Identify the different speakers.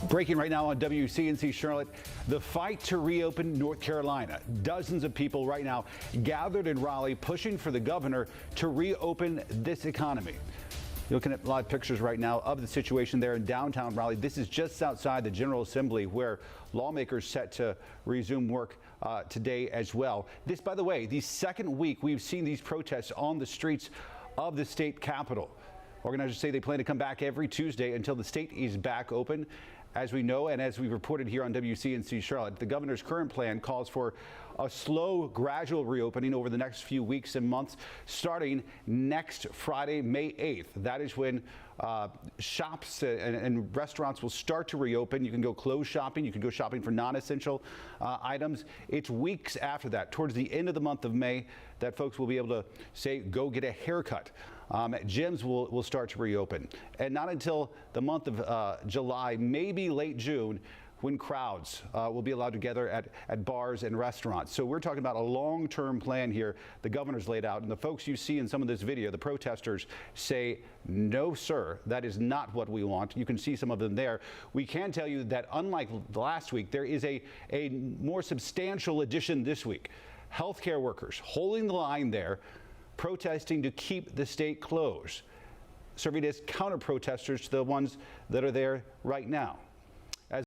Speaker 1: Breaking right now on WCNC Charlotte, the fight to reopen North Carolina. Dozens of people right now gathered in Raleigh pushing for the governor to reopen this economy. You're looking at live pictures right now of the situation there in downtown Raleigh. This is just outside the General Assembly where lawmakers set to resume work today as well. This, by the way, the second week we've seen these protests on the streets of the state capitol. Organizers say they plan to come back every Tuesday until the state is back open. As we know, and as we reported here on WCNC Charlotte, the governor's current plan calls for a slow, gradual reopening over the next few weeks and months, starting next Friday, May 8th. That is when shops and restaurants will start to reopen. You can go clothes shopping. You can go shopping for non-essential items. It's weeks after that, towards the end of the month of May, that folks will be able to say, go get a haircut. Gyms will start to reopen. And not until the month of July, maybe late June, when crowds will be allowed to gather at bars and restaurants. So we're talking about a long-term plan here the governor's laid out. And the folks you see in some of this video, the protesters, say, no, sir, that is not what we want. You can see some of them there. We can tell you that unlike last week, there is a more substantial addition this week. Healthcare workers holding the line there, protesting to keep the state closed, serving as counter-protesters to the ones that are there right now.